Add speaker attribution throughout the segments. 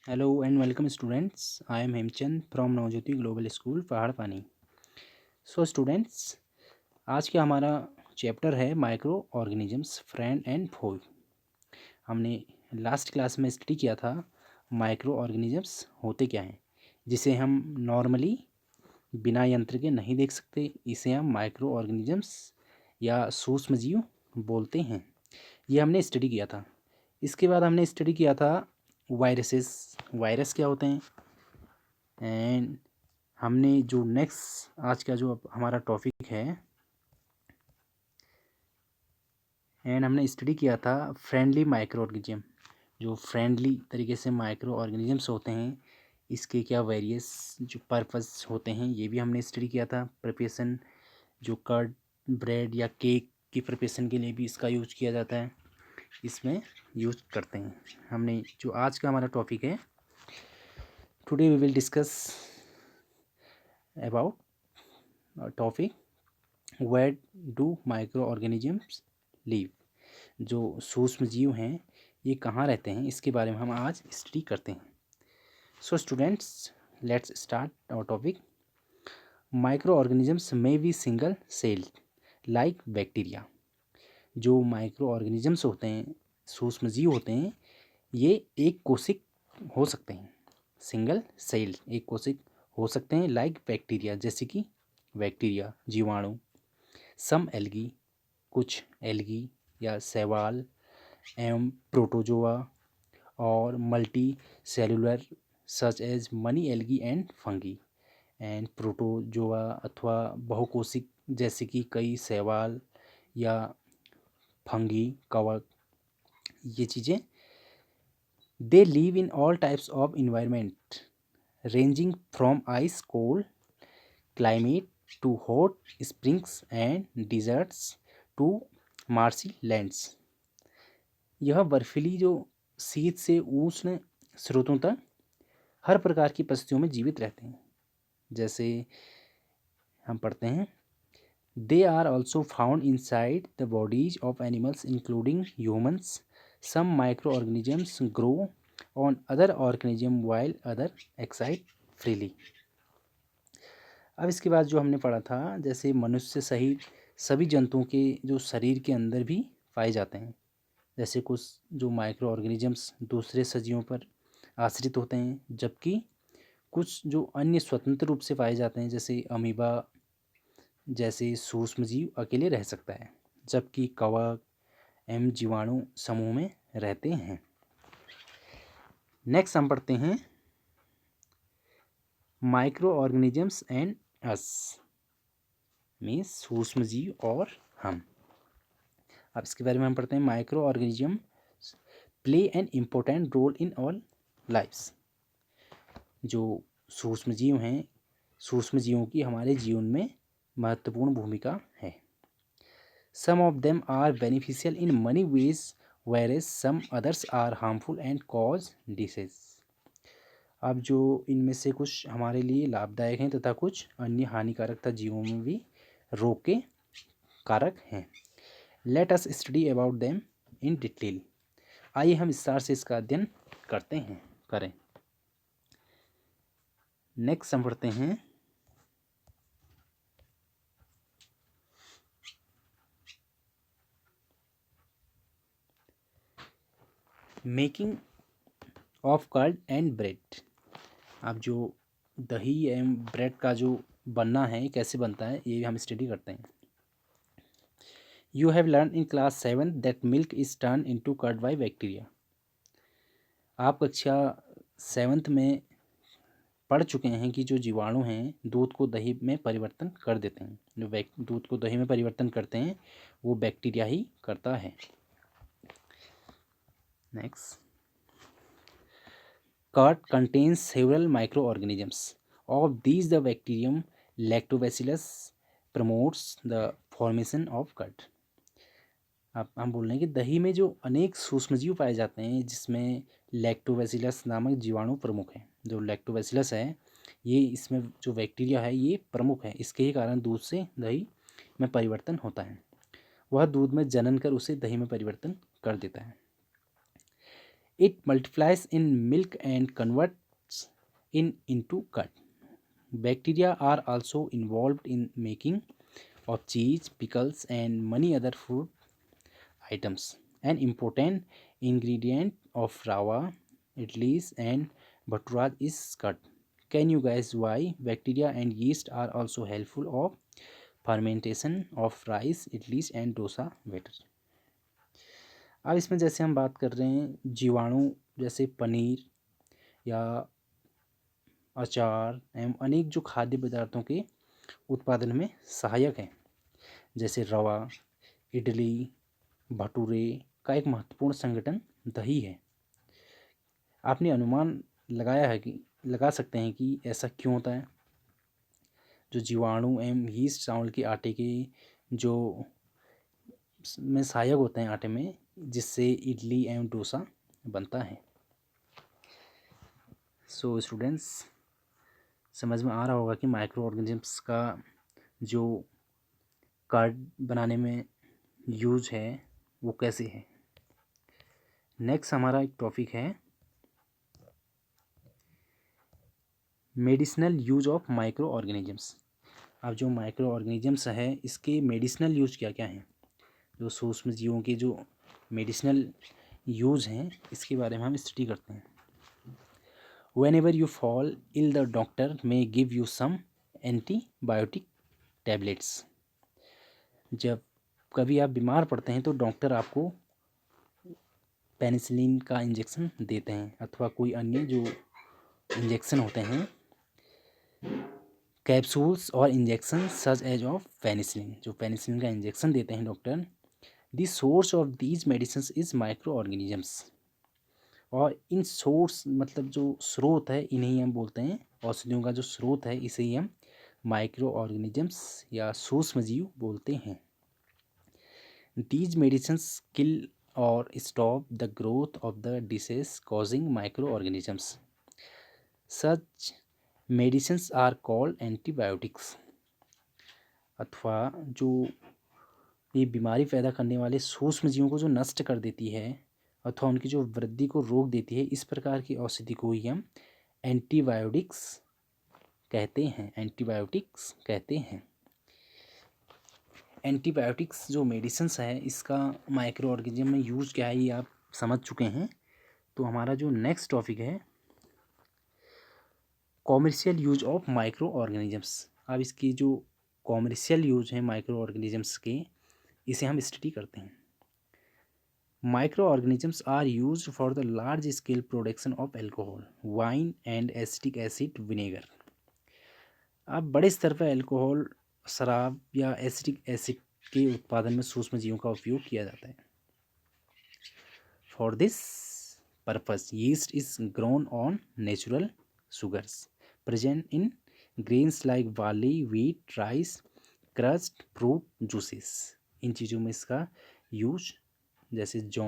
Speaker 1: Hello and welcome students. I am Hemchand from Navjyoti global school पहाड़ पानी। So students, आज का हमारा चैप्टर है micro organisms friend and Foy. हमने लास्ट क्लास में स्टडी किया था माइक्रो ऑर्गेनिजम्स होते क्या हैं, जिसे हम नॉर्मली बिना यंत्र के नहीं देख सकते। इसे हम माइक्रो ऑर्गेनिजम्स या सूक्ष्मजीव बोलते हैं। ये हमने स्टडी किया था। इसके बाद हमने स्टडी किया था वायरसेस। वायरस क्या होते हैं, एंड हमने जो नेक्स्ट आज का जो हमारा टॉपिक है, एंड हमने स्टडी किया था फ्रेंडली माइक्रो ऑर्गेनिज्म। जो फ्रेंडली तरीके से माइक्रो ऑर्गेनिजम्स होते हैं, इसके क्या वेरियस जो पर्पस होते हैं, ये भी हमने स्टडी किया था। प्रिपरेशन, जो कर्ड, ब्रेड या केक की प्रिपरेशन के लिए भी इसका यूज किया जाता है, इसमें यूज करते हैं। हमने जो आज का हमारा टॉपिक है, today we will discuss about topic where do micro organisms live. जो सूक्ष्म जीव हैं ये कहाँ रहते हैं, इसके बारे में हम आज स्टडी करते हैं। So students, let's start our topic. Micro organisms में भी सिंगल सेल लाइक बैक्टीरिया। जो माइक्रो ऑर्गेनिजम्स होते हैं, सूक्ष्म जीव होते हैं, ये एक कोशिक हो सकते हैं। सिंगल सेल एक कोशिक हो सकते हैं, लाइक बैक्टीरिया जैसे कि बैक्टीरिया, जीवाणु। सम एल्गी, कुछ एल्गी या शैवाल एवं प्रोटोजोआ, और multi cellular such as many algae and fungi. And protozoa अथवा बहुकोशिक जैसे कि कई शैवाल या फंगी, कवक, ये चीज़ें they live in all types of environment ranging from ice cold climate to hot springs and deserts to marshy lands. यह बर्फीली जो शीत से उष्ण स्रोतों तक हर प्रकार की परिस्थितियों में जीवित रहते हैं। जैसे हम पढ़ते हैं, they are also found inside the bodies of animals including humans. Some micro organisms grow on other organism while other exist freely. अब इसके बाद जो हमने पढ़ा था, जैसे मनुष्य सहित सभी जंतुओं के जो शरीर के अंदर भी पाए जाते हैं। जैसे कुछ जो माइक्रो ऑर्गेनिजम्स दूसरे सजीवों पर आश्रित होते हैं, जबकि कुछ जो अन्य स्वतंत्र रूप से पाए जाते हैं, जैसे अमीबा जैसे सूक्ष्मजीव अकेले रह सकता है, जबकि कवक एवं जीवाणु समूह में रहते हैं। नेक्स्ट हम पढ़ते हैं micro organisms and us, means सूक्ष्मजीव और हम। अब इसके बारे में हम पढ़ते हैं, micro organism play an important role in all lives. जो सूक्ष्मजीव हैं, सूक्ष्मजीवों की हमारे जीवन में महत्वपूर्ण भूमिका है। Some of them are beneficial in many ways whereas some others are harmful and cause disease. अब जो इनमें से कुछ हमारे लिए लाभदायक हैं तथा कुछ अन्य हानिकारक तथा जीवों में भी रोग के कारक हैं। Let us study about them in detail. आइए हम विस्तार से इसका अध्ययन करें। नेक्स्ट हम पढ़ते हैं, making of curd and bread. अब जो दही एवं ब्रेड का जो बनना है, कैसे बनता है, ये हम स्टडी करते हैं। You have learn in class 7 that milk is turn into curd by bacteria. आप कक्षा 7th में पढ़ चुके हैं कि जो जीवाणु हैं दूध को दही में परिवर्तन कर देते हैं। जो दूध को दही में परिवर्तन करते हैं वो बैक्टीरिया ही करता है। Next, curd contains several micro organisms. Of these the bacterium lactobacillus promotes the formation of curd. अब हम बोल रहे हैं कि दही में जो अनेक सूक्ष्मजीव पाए जाते हैं, जिसमें लैक्टोबैसिलस नामक जीवाणु प्रमुख है। जो लैक्टोबैसिलस है, ये इसमें जो बैक्टीरिया है ये प्रमुख है। इसके ही कारण दूध से दही में परिवर्तन होता है। वह दूध में जनन कर उसे दही में परिवर्तन कर देता है। It multiplies in milk and converts into curd. Bacteria are also involved in making of cheese, pickles, and many other food items. An important ingredient of rava, idlis, and bhaturas is curd. Can you guys why bacteria and yeast are also helpful of fermentation of rice, idlis, and dosa batter? अब इसमें जैसे हम बात कर रहे हैं जीवाणु, जैसे पनीर या अचार एवं अनेक जो खाद्य पदार्थों के उत्पादन में सहायक हैं, जैसे रवा, इडली, भटूरे का एक महत्वपूर्ण संगठन दही है। आपने अनुमान लगाया है कि लगा सकते हैं कि ऐसा क्यों होता है। जो जीवाणु एवं यीस्ट चावल के आटे के जो में सहायक होते हैं आटे में, जिससे इडली एवं डोसा बनता है। सो स्टूडेंट्स, समझ में आ रहा होगा कि माइक्रो ऑर्गेनिजम्स का जो कार्ड बनाने में यूज है वो कैसे है। नेक्स्ट हमारा एक टॉपिक है medicinal use of micro organisms. अब जो माइक्रो ऑर्गेनिजम्स है इसके मेडिसिनल यूज क्या क्या हैं, जो सूक्ष्म जीवों के जो मेडिसिनल यूज हैं इसके बारे में हम स्टडी करते हैं। Whenever you fall ill, the doctor may give you some antibiotic tablets. जब कभी आप बीमार पड़ते हैं तो डॉक्टर आपको पेनिसिलिन का इंजेक्शन देते हैं अथवा कोई अन्य जो इंजेक्शन होते हैं, कैप्सूल्स और injection such as of penicillin, जो पेनिसिलिन का इंजेक्शन देते हैं doctor. The source of these medicine is micro organisms. और इन सोर्स मतलब जो स्रोत है इन्हें हम बोलते हैं, औषधियों का जो स्रोत है इसे ही हम माइक्रो ऑर्गेनिजम्स या सूक्ष्म जीव बोलते हैं। दीज मेडिसिन्स किल और stop the growth of the disease causing micro organisms. Such medicines are called antibiotics. अथवा जो ये बीमारी पैदा करने वाले सूक्ष्म जीवों को जो नष्ट कर देती है अथवा उनकी जो वृद्धि को रोक देती है, इस प्रकार की औषधि को ही हम एंटीबायोटिक्स कहते हैं। एंटीबायोटिक्स कहते हैं। एंटीबायोटिक्स जो मेडिसिन्स है इसका माइक्रो ऑर्गेनिज्म में यूज क्या है ये आप समझ चुके हैं। तो हमारा जो नेक्स्ट टॉपिक है commercial use of micro organisms. अब इसकी जो कॉमर्शियल यूज है माइक्रो ऑर्गेनिजम्स के, इसे हम स्टडी करते हैं। Microorganisms are used for the large scale production of alcohol, wine and acetic acid vinegar. अब बड़े स्तर पर अल्कोहल, शराब या एसिटिक एसिड के उत्पादन में सूक्ष्म जीवों का उपयोग किया जाता है। For this purpose, yeast is grown on natural sugars present in grains like barley, wheat, rice, crushed fruit juices. इन चीज़ों में इसका यूज जैसे जौ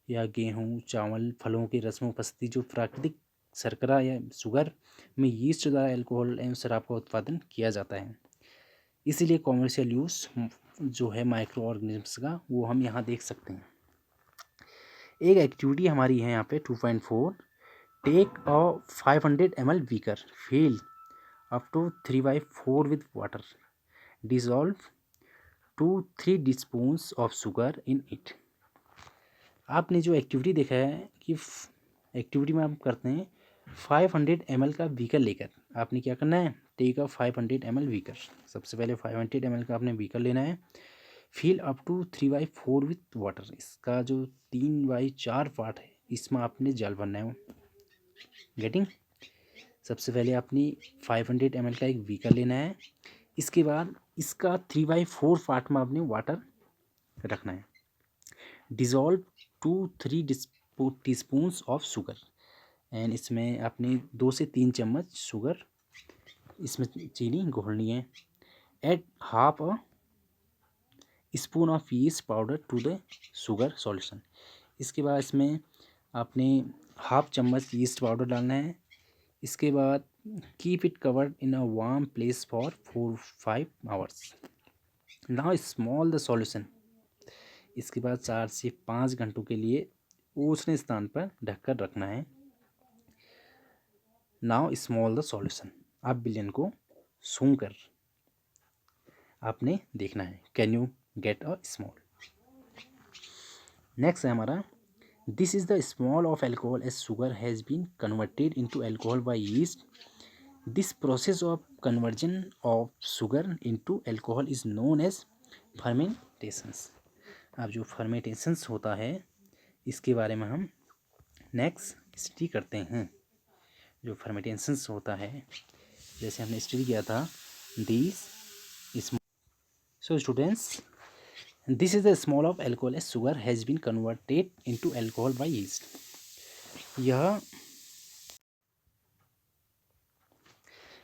Speaker 1: या गेहूँ, चावल, फलों के रस में उपस्थिति जो प्राकृतिक शर्करा या शुगर में यीस्ट द्वारा अल्कोहल एवं शराब का उत्पादन किया जाता है। इसीलिए कॉमर्शियल यूज जो है माइक्रो ऑर्गेनिजम्स का वो हम यहाँ देख सकते हैं। एक एक्टिविटी हमारी है यहाँ पे 2.4, take a 500 ml beaker, fill up to 3/4 with water, dissolve 2-3 teaspoons of sugar in it. आपने जो एक्टिविटी देखा है कि एक्टिविटी में आप करते हैं 500 ml का बीकर लेकर आपने क्या करना है, टेक अ 500 ml बीकर। सबसे पहले 500 ml का आपने बीकर लेना है, fill up to 3/4 with water. इसका जो 3/4 पार्ट है इसमें आपने जल भरना है। गेटिंग। सबसे पहले आपने 500 ml का एक बीकर लेना है, इसके बाद इसका 3/4 पार्ट में आपने वाटर रखना है। Dissolve 2-3 teaspoons of sugar, and इसमें आपने 2 से 3 चम्मच शुगर इसमें चीनी घोलनी है। Add half a spoon of yeast powder to the sugar solution. इसके बाद इसमें आपने हाफ चम्मच यीस्ट पाउडर डालना है। इसके बाद keep it covered in a warm place for 4-5 hours. Now small the solution. इसके बाद 4 से 5 घंटों के लिए उष्ण स्थान पर ढककर रखना है। नाउ स्मॉल द सॉल्यूशन, आप विलयन को सूंघ कर आपने देखना है। Can you get a smell. Next है हमारा, this is the smell of alcohol as sugar has been converted into alcohol by yeast. This process of conversion of sugar into alcohol is known as fermentations. अब जो फर्मेंटेशंस होता है इसके बारे में हम नेक्स्ट स्टडी करते हैं। जो फर्मेंटेशंस होता है जैसे हमने स्टडी किया था, this so students, this is the smell of alcohol as sugar has been converted into alcohol by yeast.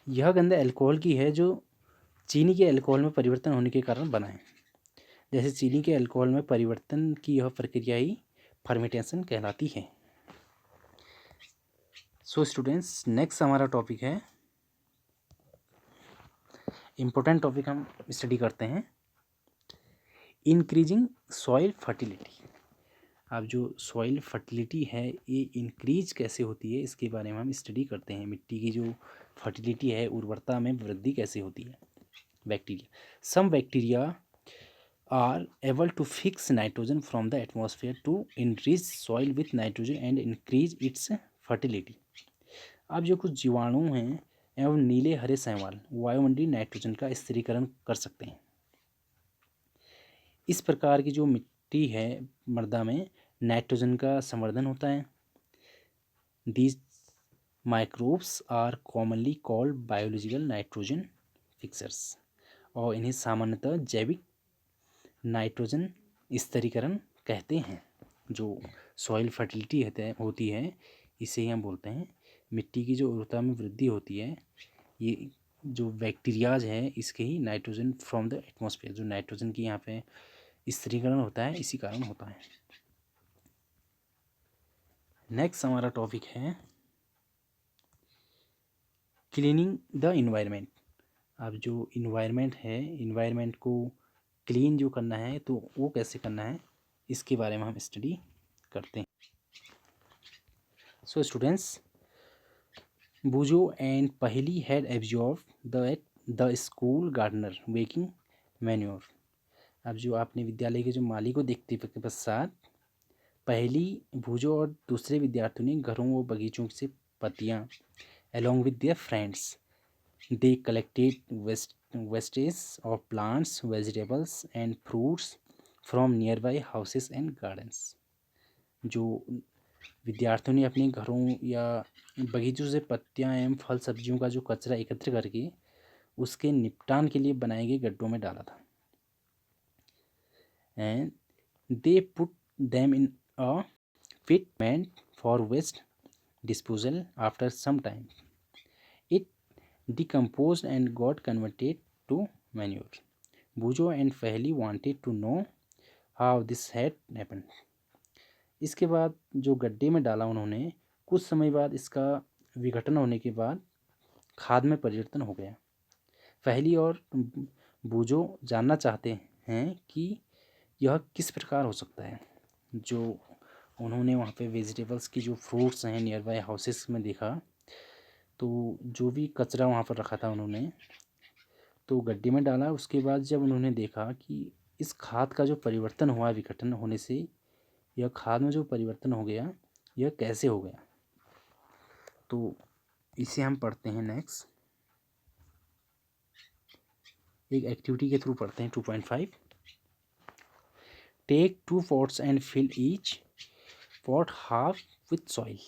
Speaker 1: यह गंध अल्कोहल की है जो चीनी के अल्कोहल में परिवर्तन होने के कारण बना है। जैसे चीनी के अल्कोहल में परिवर्तन की यह प्रक्रिया ही फर्मेंटेशन कहलाती है। सो स्टूडेंट्स, नेक्स्ट हमारा टॉपिक है, इम्पोर्टेंट टॉपिक हम स्टडी करते हैं, इंक्रीजिंग सॉइल फर्टिलिटी। अब जो सॉइल फर्टिलिटी है ये इंक्रीज कैसे होती है इसके बारे में हम स्टडी करते हैं। मिट्टी की जो फर्टिलिटी है, उर्वरता में वृद्धि कैसे होती है। Bacteria, some bacteria are able to fix nitrogen from the atmosphere to enrich soil with nitrogen and increase its fertility। अब जो कुछ जीवाणु हैं एवं नीले हरे शैवाल वायुमंडलीय नाइट्रोजन का स्थिरीकरण कर सकते हैं। इस प्रकार की जो मिट्टी है मृदा में नाइट्रोजन का संवर्धन होता है। These microbes are commonly called biological nitrogen fixers और इन्हें सामान्यतः जैविक नाइट्रोजन स्थिरीकरण कहते हैं। जो सॉइल फर्टिलिटी होती है इसे ही हम बोलते हैं। मिट्टी की जो उर्वरता में वृद्धि होती है ये जो बैक्टीरियाज है इसके ही नाइट्रोजन फ्रॉम द एटमॉस्फेयर, जो नाइट्रोजन की यहाँ पे स्थिरीकरण होता है इसी कारण होता है। नेक्स्ट हमारा टॉपिक है क्लीनिंग द इन्वायरमेंट। अब जो इन्वायरमेंट है, इन्वायरमेंट को क्लीन जो करना है तो वो कैसे करना है इसके बारे में हम स्टडी करते हैं। So students, Boojho and Paheli had observe the school gardener making manure. अब जो आपने विद्यालय के जो माली को देखते के पश्चात पहली, भूजो और दूसरे विद्यार्थियों ने घरों व बगीचों से पत्तियाँ along with their friends they collected wastage of plants, vegetables and fruits from nearby houses and gardens। जो विद्यार्थियों ने अपने घरों या बगीचों से पत्तियां एवं फल सब्जियों का जो कचरा एकत्र करके उसके निपटान के लिए बनाए गए गड्ढों में डाला था। And they put them in a pit meant for waste disposal। after some time it decomposed and got converted to manure। Bujo and Fahli wanted to know how this had happened। इसके बाद जो गड्ढे में डाला उन्होंने, कुछ समय बाद इसका विघटन होने के बाद खाद में परिवर्तन हो गया। फहली और बूजो जानना चाहते हैं कि यह किस प्रकार हो सकता है। जो उन्होंने वहाँ पे वेजिटेबल्स की जो फ्रूट्स हैं नियर बाय हाउसेस में देखा, तो जो भी कचरा वहाँ पर रखा था उन्होंने तो गड्ढे में डाला। उसके बाद जब उन्होंने देखा कि इस खाद का जो परिवर्तन हुआ विघटन होने से, यह खाद में जो परिवर्तन हो गया यह कैसे हो गया, तो इसे हम पढ़ते हैं नेक्स्ट एक एक्टिविटी के थ्रू पढ़ते हैं। 2.5 take 2 pots and fill each pot half with soil.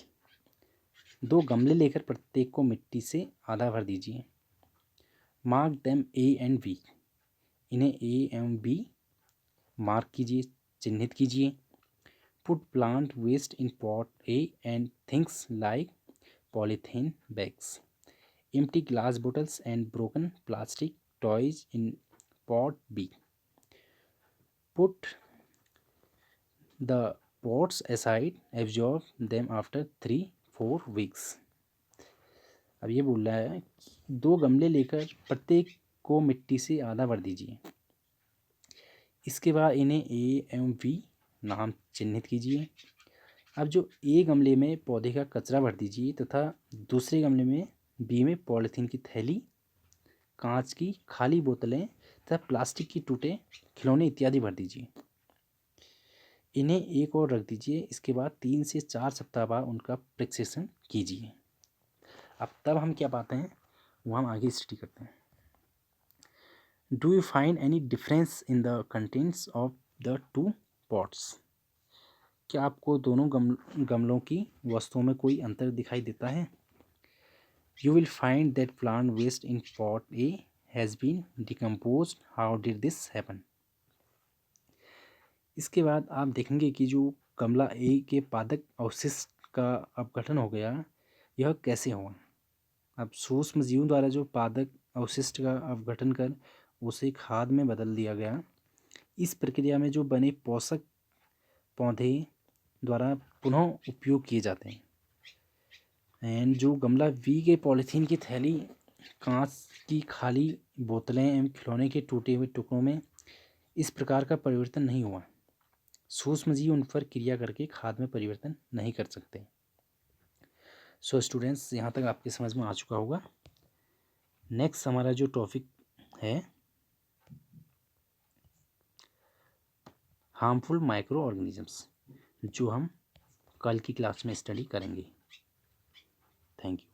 Speaker 1: 2 गमले लेकर प्रत्येक को मिट्टी से आधा भर दीजिए। Mark them A and B. इन्हें ए एवं बी मार्क कीजिए, चिन्हित कीजिए। Put plant waste in pot A and things like polythene bags, empty glass bottles and broken plastic toys in pot B. Put the pots aside, observe them after 3-4 weeks. अब ये बोल रहा है कि 2 गमले लेकर प्रत्येक को मिट्टी से आधा भर दीजिए। इसके बाद इन्हें ए एवं बी नाम चिन्हित कीजिए। अब जो ए गमले में पौधे का कचरा भर दीजिए तथा दूसरे गमले में बी में पॉलीथीन की थैली, कांच की खाली बोतलें तथा प्लास्टिक की टूटे खिलौने इत्यादि भर दीजिए। इन्हें एक और रख दीजिए। इसके बाद 3 से 4 सप्ताह बाद उनका परीक्षण कीजिए। अब तब हम क्या पाते हैं वो हम आगे स्टडी करते हैं। Do you find any difference in the contents of the two pots? क्या आपको दोनों गमलों की वस्तुओं में कोई अंतर दिखाई देता है? You will find that plant waste in pot A has been decomposed. How did this happen? इसके बाद आप देखेंगे कि जो गमला ए के पादप अवशिष्ट का अपघटन हो गया, यह कैसे हुआ। अब सूक्ष्म जीवों द्वारा जो पादप अवशिष्ट का अपघटन कर उसे खाद में बदल दिया गया। इस प्रक्रिया में जो बने पोषक पौधे द्वारा पुनः उपयोग किए जाते हैं। एंड जो गमला बी के पॉलीथीन की थैली, कांच की खाली बोतलें एवं खिलौने के टूटे हुए टुकड़ों में इस प्रकार का परिवर्तन नहीं हुआ। सूक्ष्मजीव उन पर क्रिया करके खाद में परिवर्तन नहीं कर सकते। सो स्टूडेंट्स, यहाँ तक आपके समझ में आ चुका होगा। नेक्स्ट हमारा जो टॉपिक है हार्मफुल माइक्रो ऑर्गेनिजम्स, जो हम कल की क्लास में स्टडी करेंगे। Thank you.